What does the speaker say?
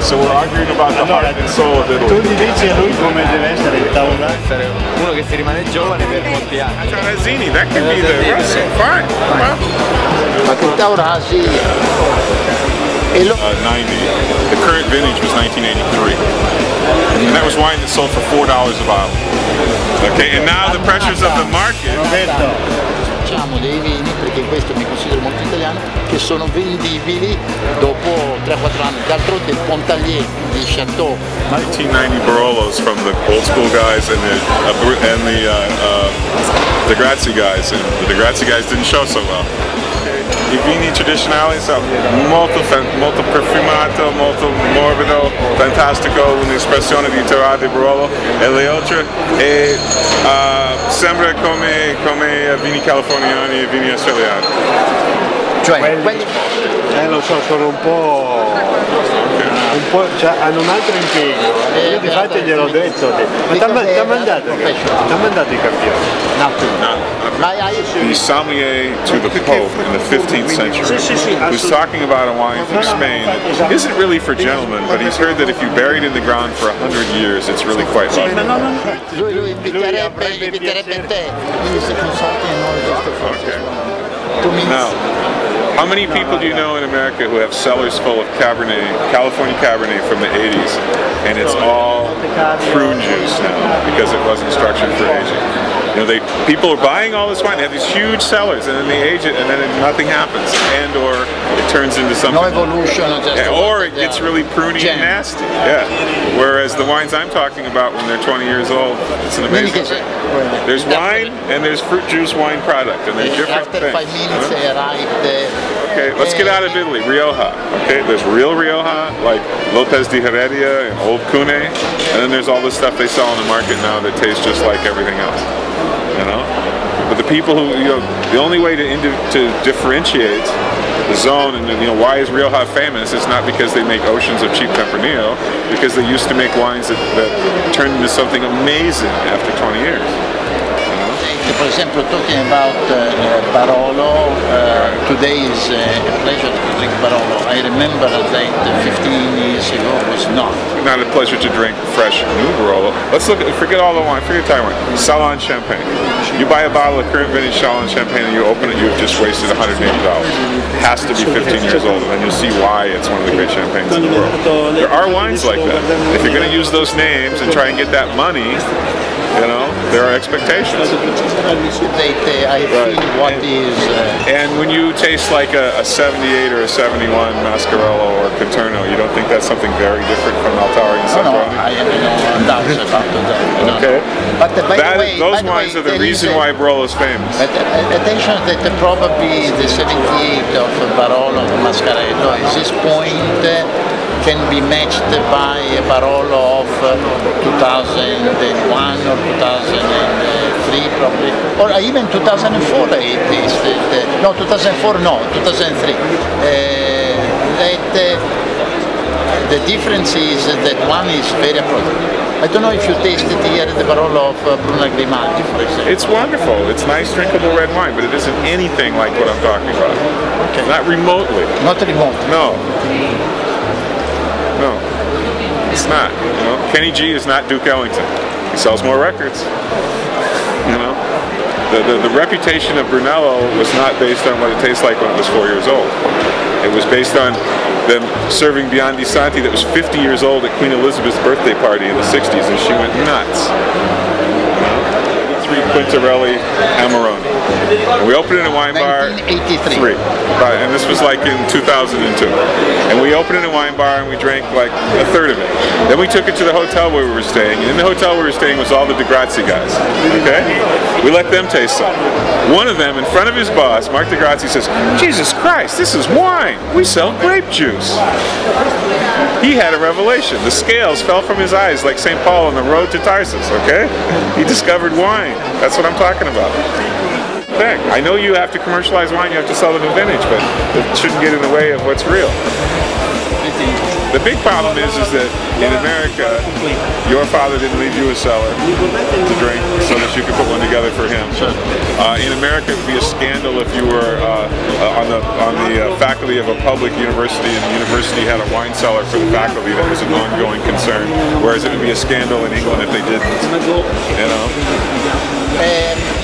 So we're arguing about the heart and soul of Italy. Tu gli dici a lui come deve essere il tavolo? Essere uno che si rimane giovane per molti anni. Turasi, that could be the Russian. Fine. Ma che Turasi 90. The current vintage was 1983. And that was wine that sold for $4 a bottle. Okay, and now the pressures of the market. Facciamo dei vini, perché questo mi considero molto italiano, che sono vendibili dopo 3-4 anni. D'altronde il Pontalier di Chateau. 1990 Barolos from the old school guys and the Grazie guys, and the Grazie guys didn't show so well. I vini tradizionali sono molto profumato, molto morbido, fantastico, un'espressione di terroir di Barolo e le altre sembra come vini californiani e vini australiani. Cioè, lo so, sono un po', cioè, hanno un altro impiego. Io di fatto gliel'ho detto. Ma ti ha mandato i campioni? The sommelier to the Pope in the 15th century, who's talking about a wine from Spain that isn't really for gentlemen, but he's heard that if you bury it in the ground for 100 years, it's really quite lovely. Lui inviterebbe te. Okay. Now, how many people do you know in America who have cellars full of Cabernet, California Cabernet from the 80s, and it's all prune juice now because it wasn't structured for aging? You know, people are buying all this wine. They have these huge cellars, and then they age it, and then nothing happens, or it turns into something. No evolution, or it gets really pruny and nasty. Yeah. Whereas the wines I'm talking about, when they're 20 years old, it's an amazing thing. There's wine and there's fruit juice wine product, and they're different after 5 minutes they arrived. Okay, let's get out of Italy. Rioja. Okay, there's real Rioja, like Lopez de Heredia and Old Cune, and then there's all this stuff they sell on the market now that tastes just like everything else. You know, but the people who, you know, the only way to differentiate the zone and, you know, why is Rioja famous? It's not because they make oceans of cheap Tempranillo, because they used to make wines that turned into something amazing after 20 years. For example, talking about Barolo, today is a pleasure to drink Barolo. I remember that 15 years ago was not. Not a pleasure to drink fresh new Barolo. Let's look at, forget all the wine, forget Thai wine. Salon Champagne. You buy a bottle of current vintage Salon Champagne and you open it, you've just wasted $180. It has to be 15 years old, and then you'll see why it's one of the great champagnes in the world. There are wines like that. If you're going to use those names and try and get that money, you know, there are expectations. I feel what is... And when you taste like a 78 or a 71 Mascarello or Conterno, you don't think that's something very different from Altari and Sanbroni? No, I have no doubts about that. Okay. But by the way, those wines are the reason why Barolo is famous. But attention that probably the 78 of Barolo Mascarello at this point can be matched by a Barolo of 2001 or 2003 probably, or even 2004 I tasted, no 2004 no, 2003. The difference is that one is very approachable. I don't know if you tasted here the Barolo of Bruna Grimaldi, for example. It's wonderful. It's nice, drinkable red wine, but it isn't anything like what I'm talking about. Okay. Not remotely. Not remotely. No. No. It's not. You know? Kenny G is not Duke Ellington. He sells more records. You know? The reputation of Brunello was not based on what it tastes like when it was 4 years old. It was based on them serving Biondi Santi that was 50 years old at Queen Elizabeth's birthday party in the 60s, and she went nuts. 3 Quintarelli Amarone. And we opened in a wine bar. 1983. Right, and this was like in 2002. And we opened in a wine bar and we drank like a third of it. Then we took it to the hotel where we were staying. And in the hotel we were staying was all the DeGrazia guys. Okay? We let them taste some. One of them, in front of his boss, Mark DeGrazia, says, "Jesus Christ, this is wine. We sell grape juice." He had a revelation. The scales fell from his eyes like St. Paul on the road to Tarsus, okay? He discovered wine. That's what I'm talking about. I know you have to commercialize wine, you have to sell it in vintage, but it shouldn't get in the way of what's real. The big problem is that in America, your father didn't leave you a cellar to drink, so the you could put one together for him. Sure. In America, it would be a scandal if you were on the faculty of a public university and the university had a wine cellar for the faculty. That was an ongoing concern. Whereas it would be a scandal in England if they didn't. You know.